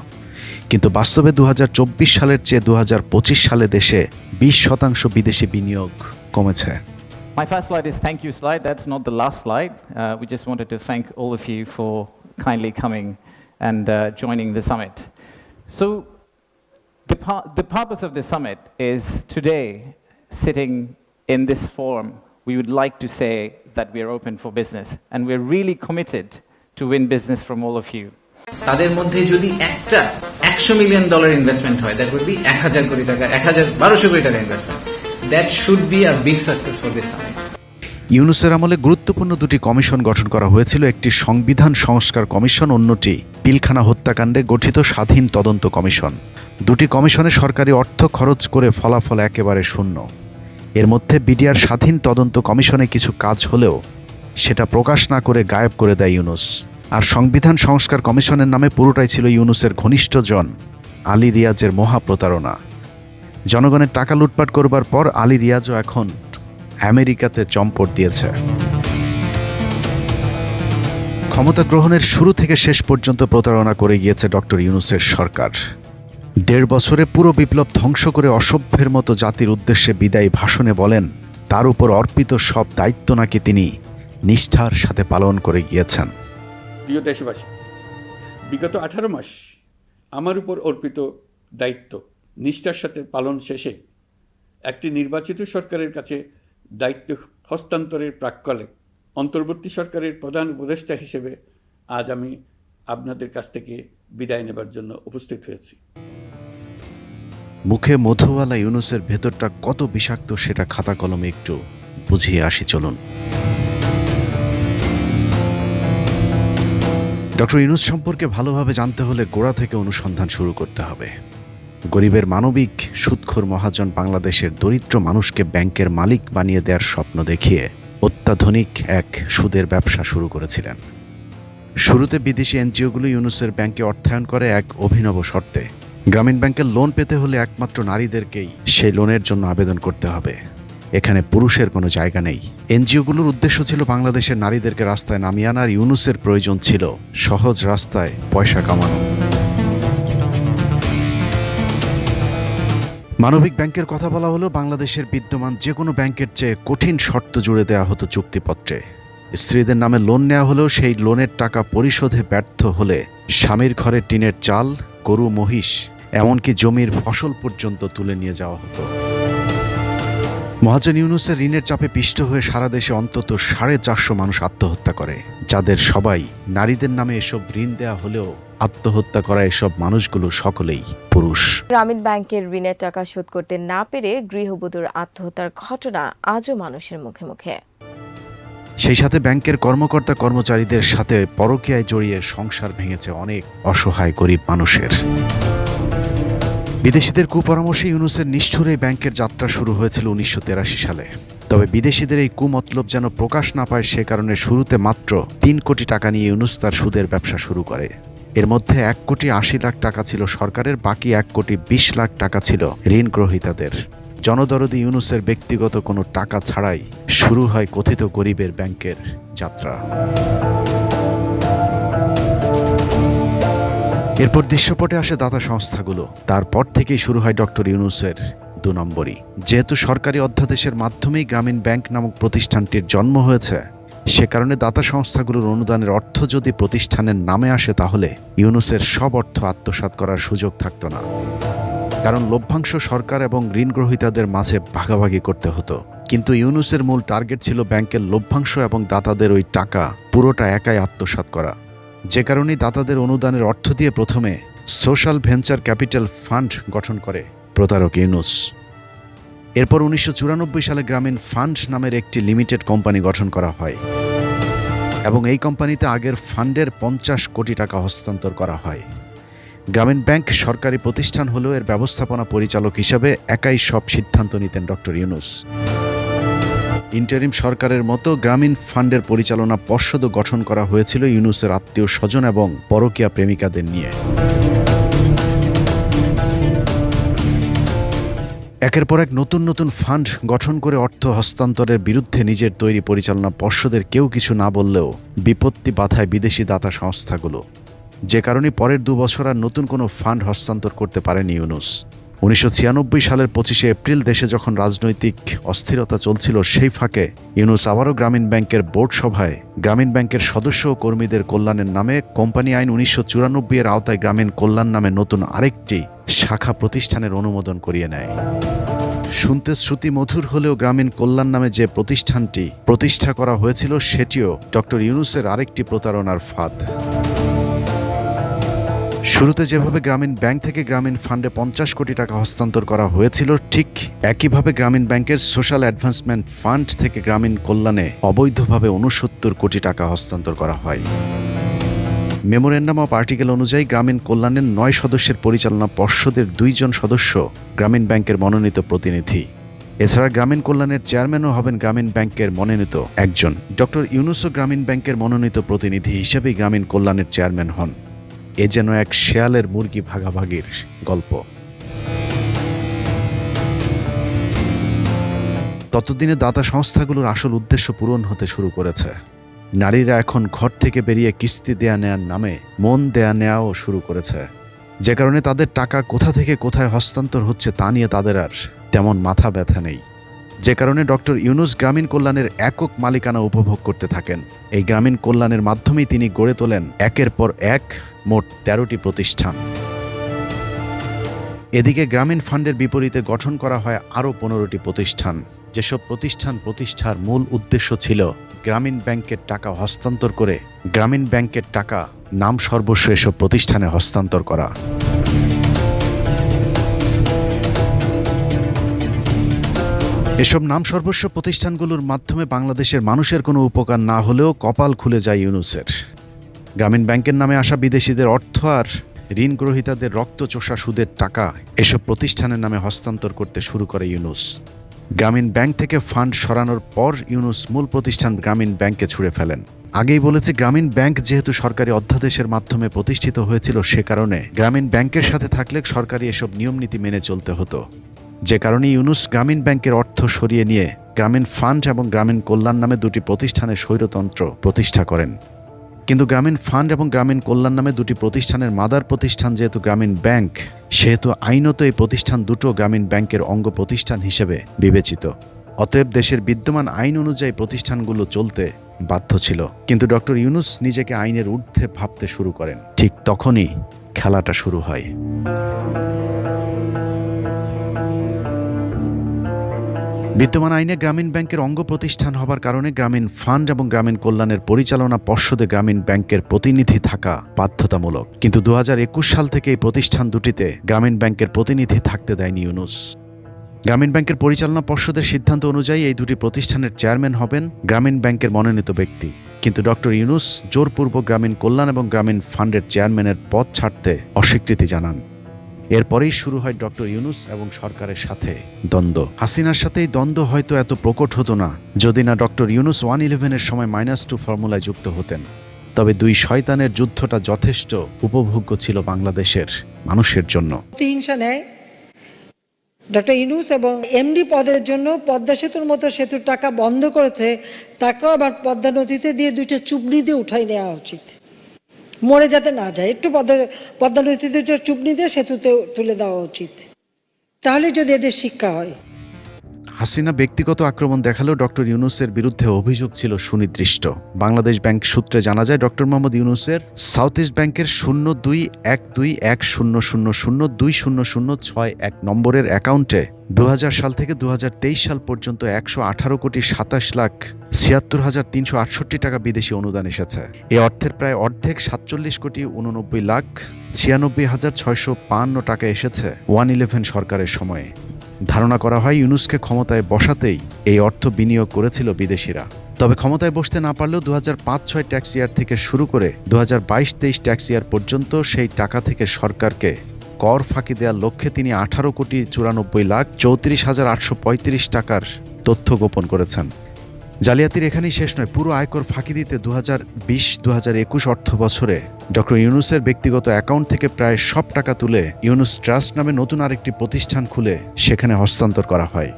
S1: কিন্তু বাস্তবে 2024 সালের চেয়ে 2025 সালে দেশে 20% বিদেশি বিনিয়োগ কমেছে।
S19: My first slide is thank you slide. That's not the last slide. We just wanted to thank all of you for kindly coming and joining the summit. So the purpose of the summit is today, sitting in this forum, we would like to say that we are open for business and we're really committed to win business from all of you.
S20: তাদের মধ্যে যদি একটা $100 মিলিয়ন ইনভেস্টমেন্ট হয়, দ্যাট উড বি 1000 কোটি টাকা, 1200 কোটি টাকা investment. That should be a big success for this summit.
S1: ইউনূসের আমলে গুরুত্বপূর্ণ দুটি কমিশন গঠন করা হয়েছিল, একটি সংবিধান সংস্কার কমিশন, অন্যটি পিলখানা হত্যাকাণ্ডে গঠিত স্বাধীন তদন্ত কমিশন। দুটি কমিশনে সরকারি অর্থ খরচ করে ফলাফল একেবারে শূন্য। এর মধ্যে বিডিআর স্বাধীন তদন্ত কমিশনে কিছু কাজ হলেও সেটা প্রকাশ না করে গায়েব করে দেয় ইউনূস। আর সংবিধান সংস্কার কমিশনের নামে পুরোটাই ছিল ইউনূসের ঘনিষ্ঠজন আলী রিয়াজের মহা প্রতারণা। জনগণের টাকা লুটপাট করবার পর আলী রিয়াজও এখন আমেরিকাতে চম্পট দিয়েছে। ক্ষমতা গ্রহণের শুরু থেকে শেষ পর্যন্ত প্রতারণা করে গিয়েছে ডক্টর ইউনূসের সরকার। 1.5 বছরে পুরো বিপ্লব ধ্বংস করে অসভ্যের মতো জাতির উদ্দেশ্যে বিদায়ী ভাষণে বলেন তার উপর অর্পিত সব দায়িত্ব নাকি তিনি নিষ্ঠার সাথে পালন করে গিয়েছেন।
S3: প্রিয় দেশবাসী, বিগত 18 মাস আমার উপর অর্পিত দায়িত্ব নিষ্ঠার সাথে পালন শেষে একটি নির্বাচিত সরকারের কাছে দায়িত্ব হস্তান্তরের প্রাক্কালে অন্তর্বর্তী সরকারের প্রধান উপদেষ্টা হিসেবে আজ আমি আপনাদের কাছ থেকে বিদায় নেবার জন্য উপস্থিত হয়েছি।
S1: মুখে মধুওয়ালা ইউনূসের ভেতরটা কত বিষাক্ত সেটা খাতা কলমে একটু বুঝিয়ে আসি চলুন। ডক্টর ইউনূস সম্পর্কে ভালোভাবে জানতে হলে গোড়া থেকে অনুসন্ধান শুরু করতে হবে। গরিবের মানবিক সুদখোর মহাজন বাংলাদেশের দরিদ্র মানুষকে ব্যাংকের মালিক বানিয়ে দেওয়ার স্বপ্ন দেখিয়ে অত্যাধুনিক এক সুদের ব্যবসা শুরু করেছিলেন। শুরুতে বিদেশি এনজিওগুলো ইউনূসের ব্যাংকে অর্থায়ন করে এক অভিনব শর্তে। গ্রামীণ ব্যাংকের লোন পেতে হলে একমাত্র নারীদেরকেই সেই লোনের জন্য আবেদন করতে হবে, এখানে পুরুষের কোনো জায়গা নেই। এনজিওগুলোর উদ্দেশ্য ছিল বাংলাদেশের নারীদেরকে রাস্তায় নামিয়ে আনার, ইউনূসের প্রয়োজন ছিল সহজ রাস্তায় পয়সা কামানো। মানবিক ব্যাংকের কথা বলা হলো বাংলাদেশের বিদ্যমান যে কোনো ব্যাংকের চেয়ে কঠিন শর্ত জুড়ে দেওয়া হতো চুক্তিপত্রে। স্ত্রীদের নামে লোন নেওয়া হলেও সেই লোনের টাকা পরিশোধে ব্যর্থ হলে স্বামীর ঘরে টিনের চাল, গরু, মহিষ, এমনকি জমির ফসল পর্যন্ত তুলে নিয়ে যাওয়া হতো। মহাজন ইউনূসের ঋণের চাপে পিষ্ট হয়ে সারা দেশে অন্তত 450 মানুষ আত্মহত্যা করে, যাদের সবাই নারীদের নামে এসব ঋণ দেয়া হলেও আত্মহত্যা করা এসব মানুষগুলো সকলেই পুরুষ।
S21: গ্রামীণ ব্যাংকের ঋণের টাকা শোধ করতে না পেরে গৃহবধূর আত্মহত্যার ঘটনা আজও মানুষের মুখে মুখে।
S1: সেই সাথে ব্যাংকের কর্মকর্তা কর্মচারীদের সাথে পরকীয়ায় জড়িয়ে সংসার ভেঙেছে অনেক অসহায় গরিব মানুষের। বিদেশিদের কুপরামর্শে ইউনূসের নিষ্ঠুর এই ব্যাংকের যাত্রা শুরু হয়েছিল 1983 সালে। তবে বিদেশিদের এই কুমতলব যেন প্রকাশ না পায় সে কারণে শুরুতে মাত্র 3 কোটি টাকা নিয়ে ইউনূস তার সুদের ব্যবসা শুরু করে। এর মধ্যে 1,80,00,000 টাকা ছিল সরকারের, বাকি 1,20,00,000 টাকা ছিল ঋণ গ্রহীতাদের। জনদরদি ইউনূসের ব্যক্তিগত কোনো টাকা ছাড়াই শুরু হয় কথিত গরিবের ব্যাংকের যাত্রা। এরপর দৃশ্যপটে আসে দাতা সংস্থাগুলো। তারপর থেকেই শুরু হয় ডক্টর ইউনূসের 2 নম্বরই। যেহেতু সরকারি অধ্যাদেশের মাধ্যমেই গ্রামীণ ব্যাংক নামক প্রতিষ্ঠানটির জন্ম হয়েছে, সে কারণে দাতা সংস্থাগুলোর অনুদানের অর্থ যদি প্রতিষ্ঠানের নামে আসে তাহলে ইউনূসের সব অর্থ আত্মসাৎ করার সুযোগ থাকত না, কারণ লভ্যাংশ সরকার এবং ঋণ গ্রহীতাদের মাঝে ভাগাভাগি করতে হতো। কিন্তু ইউনূসের মূল টার্গেট ছিল ব্যাংকের লভ্যাংশ এবং দাতাদের ওই টাকা পুরোটা একাই আত্মসাৎ করা। যে কারণেই দাতাদের অনুদানের অর্থ দিয়ে প্রথমে সোশ্যাল ভেঞ্চার ক্যাপিটাল ফান্ড গঠন করে প্রতারক ইউনূস। এরপর 1994 সালে গ্রামীণ ফান্ড নামের একটি লিমিটেড কোম্পানি গঠন করা হয় এবং এই কোম্পানিতে আগের ফান্ডের 50 কোটি টাকা হস্তান্তর করা হয়। গ্রামীণ ব্যাংক সরকারি প্রতিষ্ঠান হলেও এর ব্যবস্থাপনা পরিচালক হিসাবে একাই সব সিদ্ধান্ত নিতেন ডক্টর ইউনূস। ইন্টারিম সরকারের মতো গ্রামীণ ফান্ডের পরিচালনা পর্ষদও গঠন করা হয়েছিল ইউনূসের আত্মীয় স্বজন এবং পরকীয়া প্রেমিকাদের নিয়ে। একের পর এক নতুন নতুন ফান্ড গঠন করে অর্থ হস্তান্তরের বিরুদ্ধে নিজের তৈরি পরিচালনা পর্ষদের কেউ কিছু না বললেও বিপত্তি বাধায় বিদেশি দাতা সংস্থাগুলো, যে কারণে পরের 2 বছর আর নতুন কোনো ফান্ড হস্তান্তর করতে পারেনি ইউনূস। 1996 সালের 25শে এপ্রিল দেশে যখন রাজনৈতিক অস্থিরতা চলছিল, সেই ফাঁকে ইউনূস আবারও গ্রামীণ ব্যাংকের বোর্ড সভায় গ্রামীণ ব্যাংকের সদস্য ও কর্মীদের কল্যাণের নামে কোম্পানি আইন 1994 এর আওতায় গ্রামীণ কল্যাণ নামে নতুন আরেকটি শাখা প্রতিষ্ঠানের অনুমোদন করিয়ে নেয়। শুনতে শ্রুতি মধুর হলেও গ্রামীণ কল্যাণ নামে যে প্রতিষ্ঠানটি প্রতিষ্ঠা করা হয়েছিল সেটিও ডক্টর ইউনূসের আরেকটি প্রতারণার ফাঁদ। শুরুতে যেভাবে গ্রামীণ ব্যাংক থেকে গ্রামীণ ফান্ডে 50 কোটি টাকা হস্তান্তর করা হয়েছিল, ঠিক একইভাবে গ্রামীণ ব্যাংকের সোশ্যাল অ্যাডভান্সমেন্ট ফান্ড থেকে গ্রামীণ কল্যাণে অবৈধভাবে 69 কোটি টাকা হস্তান্তর করা হয়। মেমোরেন্ডাম অফ আর্টিকেল অনুযায়ী গ্রামীণ কল্যাণের 9 সদস্যের পরিচালনা পর্ষদের 2 জন সদস্য গ্রামীণ ব্যাংকের মনোনীত প্রতিনিধি। এছাড়া গ্রামীণ কল্যাণের চেয়ারম্যানও হবেন গ্রামীণ ব্যাংকের মনোনীত একজন। ডক্টর ইউনূসও গ্রামীণ ব্যাংকের মনোনীত প্রতিনিধি হিসেবেই গ্রামীণ কল্যাণের চেয়ারম্যান হন। এ যেন এক শেয়ালের মুরগি ভাগাভাগির গল্প। ততদিনে দাতা সংস্থাগুলোর আসল উদ্দেশ্য পূরণ হতে শুরু করেছে। নারীরা এখন ঘর থেকে বেরিয়ে কিস্তি দেয়া নেয়ার নামে মন দেয়া নেয়াও শুরু করেছে, যে কারণে তাদের টাকা কোথা থেকে কোথায় হস্তান্তর হচ্ছে তা নিয়ে তাদের আর তেমন মাথা ব্যথা নেই। যে কারণে ডক্টর ইউনূস গ্রামীণ কল্যাণের একক মালিকানা উপভোগ করতে থাকেন। এই গ্রামীণ কল্যাণের মাধ্যমেই তিনি গড়ে তোলেন একের পর এক মোট 13টি প্রতিষ্ঠান। এদিকে গ্রামীণ ফান্ডের বিপরীতে গঠন করা হয় আরও 15টি প্রতিষ্ঠান, যেসব প্রতিষ্ঠান প্রতিষ্ঠার মূল উদ্দেশ্য ছিল গ্রামীণ ব্যাংকের টাকা হস্তান্তর করে গ্রামীণ ব্যাংকের টাকা নাম সর্বস্ব এসব প্রতিষ্ঠানে হস্তান্তর করা। এসব নাম সর্বস্ব প্রতিষ্ঠানগুলোর মাধ্যমে বাংলাদেশের মানুষের কোনো উপকার না হলেও কপাল খুলে যায় ইউনূসের। গ্রামীণ ব্যাংকের নামে আসা বিদেশিদের অর্থ আর ঋণ গ্রহীতাদের রক্তচোষা সুদের টাকা এসব প্রতিষ্ঠানের নামে হস্তান্তর করতে শুরু করে ইউনূস। গ্রামীণ ব্যাংক থেকে ফান্ড সরানোর পর ইউনূস মূল প্রতিষ্ঠান গ্রামীণ ব্যাংকে ছুড়ে ফেলেন। আগেই বলেছে, গ্রামীণ ব্যাংক যেহেতু সরকারি অধ্যাদেশের মাধ্যমে প্রতিষ্ঠিত হয়েছিল, সে কারণে গ্রামীণ ব্যাংকের সাথে থাকলে সরকারি এসব নিয়মনীতি মেনে চলতে হতো। যে কারণে ইউনূস গ্রামীণ ব্যাংকের অর্থ সরিয়ে নিয়ে গ্রামীণ ফান্ড এবং গ্রামীণ কল্যাণ নামে দুটি প্রতিষ্ঠানের স্বৈরতন্ত্র প্রতিষ্ঠা করেন। কিন্তু গ্রামীণ ফান্ড এবং গ্রামীণ কল্যাণ নামে দুটি প্রতিষ্ঠানের মাদার প্রতিষ্ঠান যেহেতু গ্রামীণ ব্যাংক, সেহেতু আইনত এই প্রতিষ্ঠান দুটো গ্রামীণ ব্যাংকের অঙ্গ প্রতিষ্ঠান হিসেবে বিবেচিত। অতএব দেশের বিদ্যমান আইন অনুযায়ী প্রতিষ্ঠানগুলো চলতে বাধ্য ছিল। কিন্তু ডক্টর ইউনূস নিজেকে আইনের ঊর্ধ্বে ভাবতে শুরু করেন। ঠিক তখনই খেলাটা শুরু হয়। বিদ্যমান আইনে গ্রামীণ ব্যাংকের অঙ্গ প্রতিষ্ঠান হবার কারণে গ্রামীণ ফান্ড এবং গ্রামীণ কল্যাণের পরিচালনা পর্ষদে গ্রামীণ ব্যাংকের প্রতিনিধি থাকা বাধ্যতামূলক। কিন্তু 2021 সাল থেকে এই প্রতিষ্ঠান দুটিতে গ্রামীণ ব্যাংকের প্রতিনিধি থাকতে দেয়নি ইউনূস। গ্রামীণ ব্যাংকের পরিচালনা পর্ষদের সিদ্ধান্ত অনুযায়ী এই দুটি প্রতিষ্ঠানের চেয়ারম্যান হবেন গ্রামীণ ব্যাংকের মনোনীত ব্যক্তি। কিন্তু ডক্টর ইউনূস জোরপূর্বক গ্রামীণ কল্যাণ এবং গ্রামীণ ফান্ডের চেয়ারম্যানের পদ ছাড়তে অস্বীকৃতি জানান। এরপরেই শুরু হয় ডক্টর ইউনূস এবং সরকারের সাথে দ্বন্দ্ব। হাসিনার সাথে এই দ্বন্দ্ব হয়তো এত প্রকট হতো না যদি না ডক্টর ইউনূস 111-এর সময় -2 ফর্মুলায় যুক্ত হতেন। তবে দুই শয়তানের যুদ্ধটা যথেষ্ট উপভোগ্য ছিল বাংলাদেশের মানুষের জন্য।
S6: প্রতিহিংসা নেয় ডক্টর ইউনূস এবং এমডি পদের জন্য পদ্মা সেতুর মতো সেতুর টাকা বন্ধ করেছে, তাকেও আবার পদ্মা নদীতে দিয়ে 2টা চুবনি দিয়ে উঠাই নেওয়া উচিত, মরে যাতে না যায়। একটু পদ্মা নদীতে চুবনি দিয়ে সেতুতে তুলে দেওয়া উচিত, তাহলে যদি এদের শিক্ষা হয়।
S1: হাসিনা ব্যক্তিগত আক্রমণ দেখালেও ডক্টর ইউনূসের বিরুদ্ধে অভিযোগ ছিল সুনির্দিষ্ট। বাংলাদেশ ব্যাংক সূত্রে জানা যায়, ডক্টর মোহাম্মদ ইউনূসের সাউথ ইস্ট ব্যাংকের 021210020061 নম্বরের অ্যাকাউন্টে 2000 সাল থেকে 2023 সাল পর্যন্ত 118,27,76,368 টাকা বিদেশি অনুদান এসেছে। এ অর্থের প্রায় অর্ধেক 47,89,96,652 টাকা এসেছে 111 সরকারের সময়ে। ধারণা করা হয় ইউনূসকে ক্ষমতায় বসাতেই এই অর্থ বিনিয়োগ করেছিল বিদেশিরা। তবে ক্ষমতায় বসতে না পারলেও 2005-06 ট্যাক্স ইয়ার থেকে শুরু করে 2022-23 ট্যাক্স ইয়ার পর্যন্ত সেই টাকা থেকে সরকারকে কর ফাঁকি দেওয়ার লক্ষ্যে তিনি 18,94,34,835 টাকার তথ্য গোপন করেছেন। জালিয়াতির এখানেই শেষ নয়, পুরো আয়কর ফাঁকি দিতে 2020-2021 অর্থ বছরে ডক্টর ইউনূসের ব্যক্তিগত অ্যাকাউন্ট থেকে প্রায় সব টাকা তুলে ইউনূস ট্রাস্ট নামে নতুন আরেকটি প্রতিষ্ঠান খুলে সেখানে হস্তান্তর করা হয়।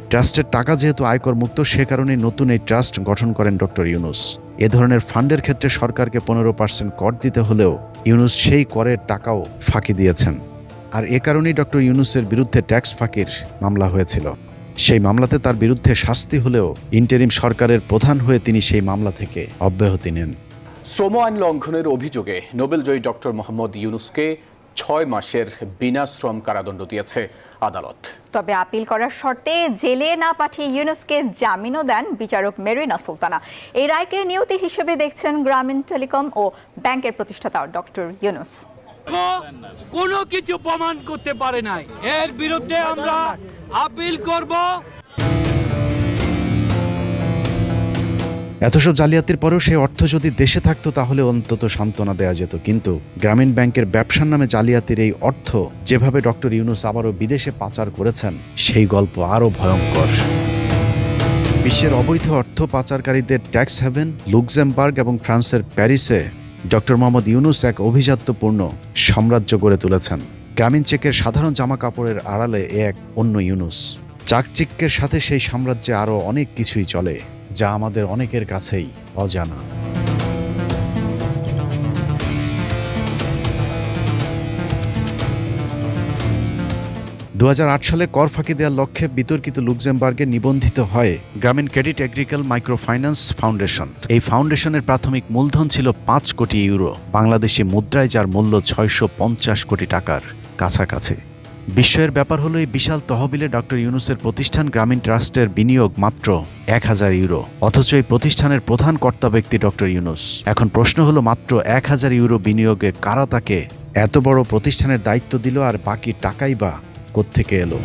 S1: ট্রাস্টের টাকা যেহেতু আয়কর মুক্ত, সে কারণেই নতুন এই ট্রাস্ট গঠন করেন ডক্টর ইউনূস। এ ধরনের ফান্ডের ক্ষেত্রে সরকারকে 15% কর দিতে হলেও ইউনূস সেই করের টাকাও ফাঁকি দিয়েছেন। আর এ কারণেই ডক্টর ইউনূসের বিরুদ্ধে ট্যাক্স ফাঁকির মামলা হয়েছিল। সেই মামলাতে তার বিরুদ্ধে শাস্তি হলেও ইন্টারিম সরকারের প্রধান হয়ে তিনি সেই মামলা থেকে অব্যাহতি নেন।
S9: শ্রম আইন লঙ্ঘনের অভিযোগে নোবেলজয়ী ডক্টর মোহাম্মদ ইউনূসকে
S2: 6 মাসের বিনা শ্রম কারাদণ্ড দিয়েছে আদালত।
S22: তবে আপিল করার শর্তে জেলে না পাঠিয়ে ইউনুসকে জামিনও দেন বিচারক মেরিনা সুলতানা। এই রায়কে নিয়তি হিসেবে দেখছেন গ্রামীণ টেলিকম ও ব্যাংকের প্রতিষ্ঠাতা ডক্টর ইউনুস।
S23: কোনো কিছু প্রমাণ করতে পারে নাই, এর বিরুদ্ধে আমরা আপিল করব।
S1: এত সব জালিয়াতির পরেও সেই অর্থ যদি দেশে থাকতো তাহলে অন্তত সান্ত্বনা দেওয়া যেত, কিন্তু গ্রামীণ ব্যাংকের ব্যবসার নামে জালিয়াতির এই অর্থ যেভাবে ডক্টর ইউনুস আবারও বিদেশে পাচার করেছেন সেই গল্প আরও ভয়ঙ্কর। বিশ্বের অবৈধ অর্থ পাচারকারীদের ট্যাক্স হেভেন লুক্সেমবার্গ এবং ফ্রান্সের প্যারিসে ডক্টর মোহাম্মদ ইউনুস এক অভিজাত্যপূর্ণ সাম্রাজ্য গড়ে তুলেছেন। গ্রামীণ চেকের সাধারণ জামা কাপড়ের আড়ালে এক অন্য ইউনুস। চাকচিক্যের সাথে সেই সাম্রাজ্যে আরও অনেক কিছুই চলে যা আমাদের অনেকের কাছেই অজানা। 2008 সালে কর ফাঁকি দেওয়ার লক্ষ্যে বিতর্কিত লুক্সেমবার্গে নিবন্ধিত হয় গ্রামীণ ক্রেডিট এগ্রিকাল মাইক্রো ফাইন্যান্স ফাউন্ডেশন। এই ফাউন্ডেশনের প্রাথমিক মূলধন ছিল 5 কোটি ইউরো, বাংলাদেশি মুদ্রায় যার মূল্য 650 কোটি টাকার কাছাকাছি। বিস্ময়ের ব্যাপার হলো এই বিশাল তহবিলে ডক্টর ইউনুসের প্রতিষ্ঠান গ্রামীণ ট্রাস্টের বিনিয়োগ মাত্র 1000 ইউরো, অথচ এই প্রতিষ্ঠানের প্রধান কর্তা ব্যক্তি ডক্টর ইউনুস। এখন প্রশ্ন হলো, মাত্র 1000 ইউরো বিনিয়োগে কারা তাকে এত বড় প্রতিষ্ঠানের দায়িত্ব দিল, আর বাকি টাকাই বা কোত্থেকে এলো?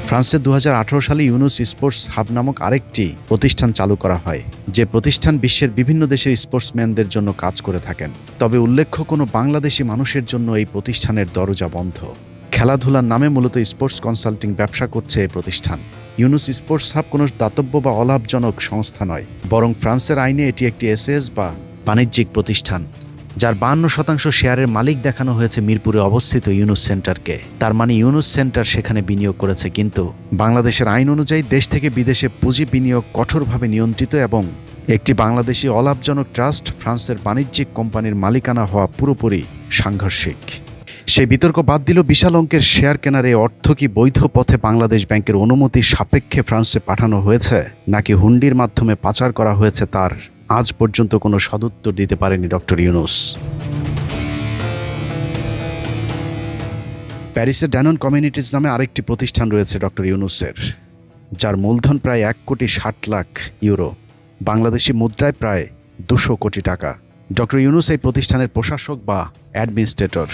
S1: ফ্রান্সে 2018 সালে ইউনুস স্পোর্টস হাব নামক আরেকটি প্রতিষ্ঠান চালু করা হয়, যে প্রতিষ্ঠান বিশ্বের বিভিন্ন দেশের স্পোর্টসম্যানদের জন্য কাজ করে থাকেন। তবে উল্লেখ্য, কোনো বাংলাদেশি মানুষের জন্য এই প্রতিষ্ঠানের দরজা বন্ধ। খেলাধুলার নামে মূলত স্পোর্টস কনসাল্টিং ব্যবসা করছে এই প্রতিষ্ঠান। ইউনুস স্পোর্টস হাব কোনো দাতব্য বা অলাভজনক সংস্থা নয়, বরং ফ্রান্সের আইনে এটি একটি এসএস বা বাণিজ্যিক প্রতিষ্ঠান, যার 52% শেয়ারের মালিক দেখানো হয়েছে মিরপুরে অবস্থিত ইউনুস সেন্টারকে। তার মানে ইউনুস সেন্টার সেখানে বিনিয়োগ করেছে, কিন্তু বাংলাদেশের আইন অনুযায়ী দেশ থেকে বিদেশে পুঁজি বিনিয়োগ কঠোরভাবে নিয়ন্ত্রিত এবং একটি বাংলাদেশি অলাভজনক ট্রাস্ট ফ্রান্সের বাণিজ্যিক কোম্পানির মালিকানা হওয়া পুরোপুরি সাংঘর্ষিক। সেই বিতর্ক বাদ দিল, বিশাল অঙ্কের শেয়ার কেনার এই অর্থ কি বৈধ পথে বাংলাদেশ ব্যাংকের অনুমতি সাপেক্ষে ফ্রান্সে পাঠানো হয়েছে, নাকি হুন্ডির মাধ্যমে পাচার করা হয়েছে, তার আজ পর্যন্ত কোনো সদুত্তর দিতে পারেনি ডক্টর ইউনুস। প্যারিসের ড্যানন কমিউনিটিজ নামে আরেকটি প্রতিষ্ঠান রয়েছে ডক্টর ইউনুসের, যার মূলধন প্রায় 1 কোটি 60 লাখ ইউরো, বাংলাদেশি মুদ্রায় প্রায় 200 কোটি টাকা। ডক্টর ইউনুস এই প্রতিষ্ঠানের প্রশাসক বা অ্যাডমিনিস্ট্রেটর,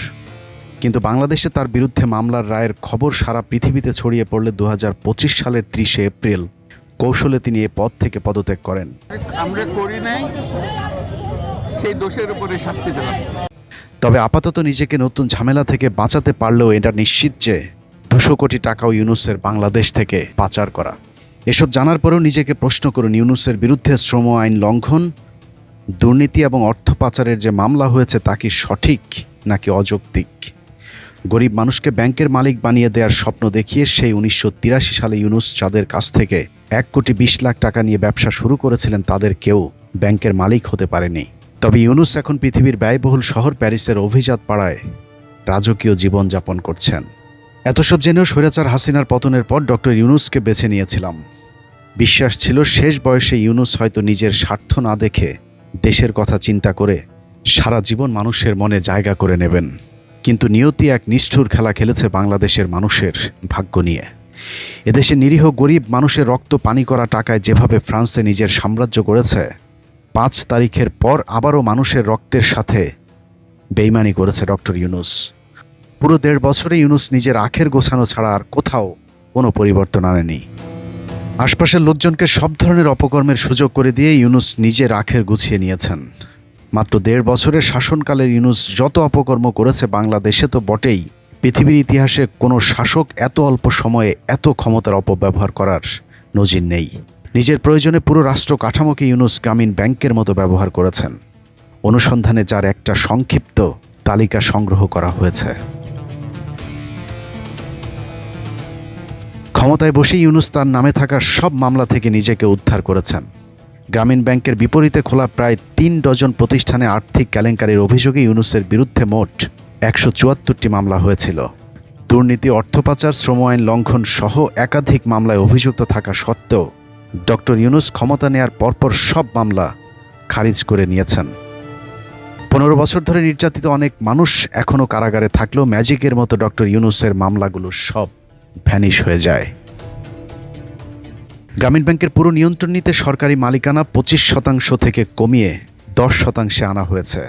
S1: কিন্তু বাংলাদেশে তার বিরুদ্ধে মামলার রায়ের খবর সারা পৃথিবীতে ছড়িয়ে পড়লে 2025 সালের 30 এপ্রিল কৌশলে তিনি এ পদ থেকে পদত্যাগ করেন।
S4: আমরা করি নাই, সেই দোষের উপরে শাস্তি পেলাম।
S1: তবে আপাতত নিজেকে নতুন ঝামেলা থেকে বাঁচাতে পারলেও এটা নিশ্চিত যে 200 কোটি টাকাও ইউনুসের বাংলাদেশ থেকে পাচার করা। এসব জানার পরেও নিজেকে প্রশ্ন করুন, ইউনুসের বিরুদ্ধে শ্রম আইন লঙ্ঘন, দুর্নীতি এবং অর্থ পাচারের যে মামলা হয়েছে তা কি সঠিক নাকি অযৌক্তিক? গরিব মানুষকে ব্যাংকের মালিক বানিয়ে দেওয়ার স্বপ্ন দেখিয়ে সেই 1983 সালে ইউনুস যাদের কাছ থেকে 1 কোটি 20 লাখ টাকা নিয়ে ব্যবসা শুরু করেছিলেন, তাদের কেউ ব্যাংকের মালিক হতে পারেনি। তবে ইউনুস এখন পৃথিবীর ব্যয়বহুল শহর প্যারিসের অভিজাত পাড়ায় রাজকীয় জীবনযাপন করছেন। এত সব জেনেও স্বৈরাচার হাসিনার পতনের পর ডক্টর ইউনুসকে বেছে নিয়েছিলাম। বিশ্বাস ছিল শেষ বয়সে ইউনুস হয়তো নিজের স্বার্থ না দেখে দেশের কথা চিন্তা করে সারা জীবন মানুষের মনে জায়গা করে নেবেন। কিন্তু নিয়তি এক নিষ্ঠুর খেলা খেলেছে বাংলাদেশের মানুষের ভাগ্য নিয়ে। এদেশে নিরীহ গরিব মানুষের রক্ত পানি করা টাকায় যেভাবে ফ্রান্সে নিজের সাম্রাজ্য গড়েছে, 5 তারিখের পর আবারও মানুষের রক্তের সাথে বেইমানি করেছে ডক্টর ইউনুস। পুরো 1.5 বছরে ইউনুস নিজের আখের গোছানো ছাড়া আর কোথাও কোনো পরিবর্তন আনেনি। আশপাশের লোকজনকে সব ধরনের অপকর্মের সুযোগ করে দিয়ে ইউনুস নিজের আখের গুছিয়ে নিয়েছেন। মাত্র 1.5 বছরের শাসনকালের ইউনুস যত অপকর্ম করেছে বাংলাদেশে তো বটেই, পৃথিবীর ইতিহাসে কোনো শাসক এত অল্প সময়ে এত ক্ষমতার অপব্যবহার করার নজির নেই। নিজের প্রয়োজনে পুরো রাষ্ট্র কাঠামোকে ইউনুস গ্রামীণ ব্যাংকের মতো ব্যবহার করেছেন, অনুসন্ধানে যার একটা সংক্ষিপ্ত তালিকা সংগ্রহ করা হয়েছে। ক্ষমতায় বসে ইউনুস তার নামে থাকা সব মামলা থেকে নিজেকে উদ্ধার করেছেন। গ্রামীণ ব্যাংকের বিপরীতে খোলা প্রায় 3 ডজন প্রতিষ্ঠানে আর্থিক কেলেঙ্কারির অভিযোগে ইউনুসের বিরুদ্ধে মোট 174টি মামলা হয়েছিল। দুর্নীতি, অর্থ পাচার, শ্রম আইন লঙ্ঘন সহ একাধিক মামলায় অভিযুক্ত থাকা সত্ত্বেও ডক্টর ইউনুস ক্ষমতা নেয়ার পরপর সব মামলা খারিজ করে নিয়েছেন। 15 বছর ধরে নির্যাতিত অনেক মানুষ এখনও কারাগারে থাকলেও ম্যাজিকের মতো ডক্টর ইউনূসের মামলাগুলো সব ভ্যানিশ হয়ে যায়। গ্রামীণ ব্যাংকের পুরো নিয়ন্ত্রণ নিতে সরকারি মালিকানা 25% থেকে কমিয়ে 10% আনা হয়েছে।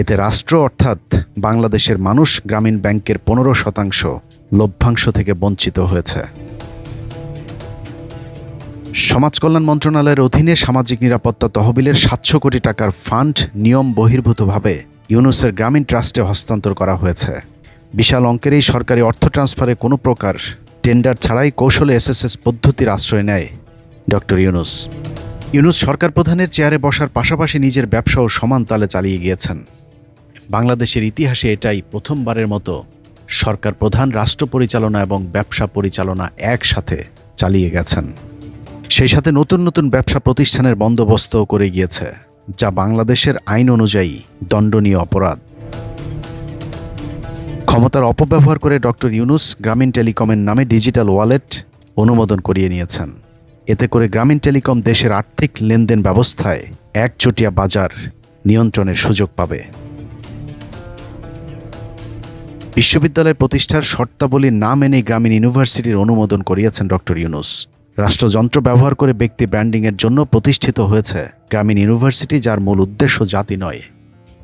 S1: এতে রাষ্ট্র অর্থাৎ বাংলাদেশের মানুষ গ্রামীণ ব্যাংকের 15% লভ্যাংশ থেকে বঞ্চিত হয়েছে। সমাজ কল্যাণ মন্ত্রণালয়ের অধীনে সামাজিক নিরাপত্তা তহবিলের 700 কোটি টাকার ফান্ড নিয়ম বহির্ভূতভাবে ইউনূসের গ্রামীণ ট্রাস্টে হস্তান্তর করা হয়েছে। বিশাল অঙ্কের এই সরকারি অর্থ ট্রান্সফারে কোনো প্রকার টেন্ডার ছাড়াই কৌশলে এসএসএস পদ্ধতির আশ্রয় নেয় ডক্টর ইউনূস। ইউনূস সরকার প্রধানের চেয়ারে বসার পাশাপাশি নিজের ব্যবসাও সমান তালে চালিয়ে গিয়েছেন। বাংলাদেশের ইতিহাসে এটাই প্রথমবারের মতো সরকার প্রধান রাষ্ট্র পরিচালনা এবং ব্যবসা পরিচালনা একসাথে চালিয়ে গেছেন। সেই সাথে নতুন নতুন ব্যবসা প্রতিষ্ঠানের বন্দোবস্তও করে গিয়েছে, যা বাংলাদেশের আইন অনুযায়ী দণ্ডনীয় অপরাধ। ক্ষমতার অপব্যবহার করে ডক্টর ইউনূস গ্রামীণ টেলিকমের নামে ডিজিটাল ওয়ালেট অনুমোদন করিয়ে নিয়েছেন। এতে করে গ্রামীণ টেলিকম দেশের আর্থিক লেনদেন ব্যবস্থায় একচেটিয়া বাজার নিয়ন্ত্রণের সুযোগ পাবে। বিশ্ববিদ্যালয় প্রতিষ্ঠার শর্তাবলী না মেনে গ্রামীণ ইউনিভার্সিটির অনুমোদন করিয়েছেন ডক্টর ইউনূস। রাষ্ট্রযন্ত্র ব্যবহার করে ব্যক্তি ব্র্যান্ডিংয়ের জন্য প্রতিষ্ঠিত হয়েছে গ্রামীণ ইউনিভার্সিটি, যার মূল উদ্দেশ্য জাতি নয়,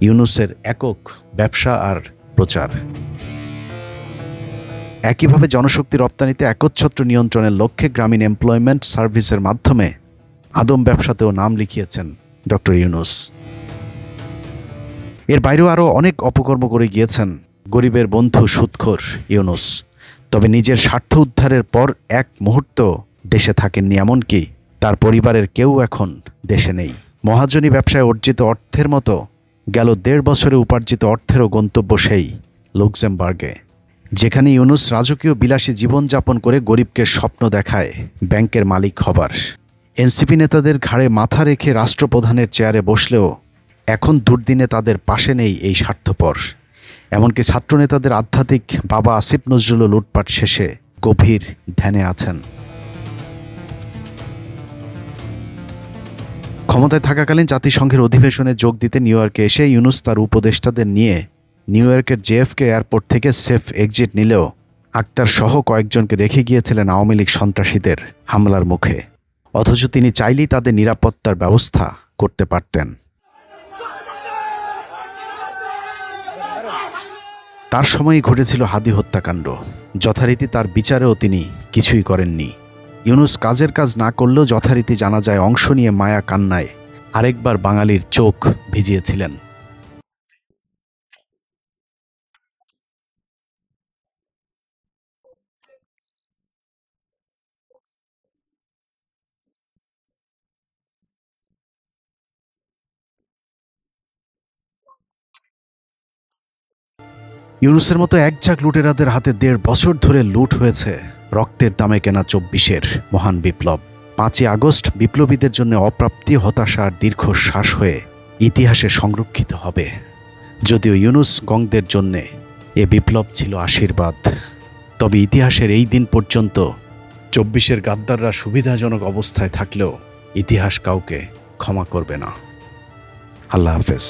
S1: ইউনূসের একক ব্যবসা আর প্রচার। একইভাবে জনশক্তি রপ্তানিতে একচ্ছত্র নিয়ন্ত্রণের লক্ষ্যে গ্রামীণ এমপ্লয়মেন্ট সার্ভিসের মাধ্যমে আদম ব্যবসাতেও নাম লিখিয়েছেন ডক্টর ইউনূস। এর বাইরেও আরও অনেক অপকর্ম করে গিয়েছেন গরিবের বন্ধু সুদখোর ইউনূস। তবে নিজের স্বার্থ উদ্ধারের পর এক মুহূর্ত দেশে থাকেননি, এমনকি তার পরিবারের কেউ এখন দেশে নেই। মহাজনী ব্যবসায় অর্জিত অর্থের মতো গেল 1.5 বছরে উপার্জিত অর্থেরও গন্তব্য সেই লুক্সেমবার্গে, যেখানে ইউনূস রাজকীয় বিলাসী জীবনযাপন করে গরিবকে স্বপ্ন দেখায় ব্যাংকের মালিক হবার। এনসিপি নেতাদের ঘাড়ে মাথা রেখে রাষ্ট্রপ্রধানের চেয়ারে বসলেও এখন দুর্দিনে তাদের পাশে নেই এই স্বার্থপর। এমনকি ছাত্রনেতাদের আধ্যাত্মিক বাবা আসিফ নজরুলও লুটপাট শেষে গভীর ধ্যানে আছেন। ক্ষমতায় থাকাকালীন জাতিসংঘের অধিবেশনে যোগ দিতে নিউ ইয়র্কে এসে ইউনূস তার উপদেষ্টাদের নিয়ে নিউ ইয়র্কের জেএফকে এয়ারপোর্ট থেকে সেফ এক্সিট নিলেও আক্তার সহ কয়েকজনকে রেখে গিয়েছিলেন আওয়ামী লীগ সন্ত্রাসীদের হামলার মুখে। অথচ তিনি চাইলেই তাদের নিরাপত্তার ব্যবস্থা করতে পারতেন। তার সময়ই ঘটেছিল হাদি হত্যাকাণ্ড। যথারীতি তার বিচারেও তিনি কিছুই করেননি। ইউনূস কাজের কাজ না করলেও যথারীতি জানাজায় অংশ নিয়ে মায়া কান্নায় আরেকবার বাঙালির চোখ ভিজিয়েছিলেন। ইউনূসের মতো একঝাঁক লুটেরাদের হাতে 1.5 বছর ধরে লুট হয়েছে রক্তের দামে কেনা 24-এর মহান বিপ্লব। 5ই আগস্ট বিপ্লবীদের জন্য অপ্রাপ্তি, হতাশার দীর্ঘশ্বাস হয়ে ইতিহাসে সংরক্ষিত হবে। যদিও ইউনূস গংদের জন্যে এ বিপ্লব ছিল আশীর্বাদ, তবে ইতিহাসের এই দিন পর্যন্ত 24-এর গাদ্দাররা সুবিধাজনক অবস্থায় থাকলেও ইতিহাস কাউকে ক্ষমা করবে না। আল্লাহ হাফেজ।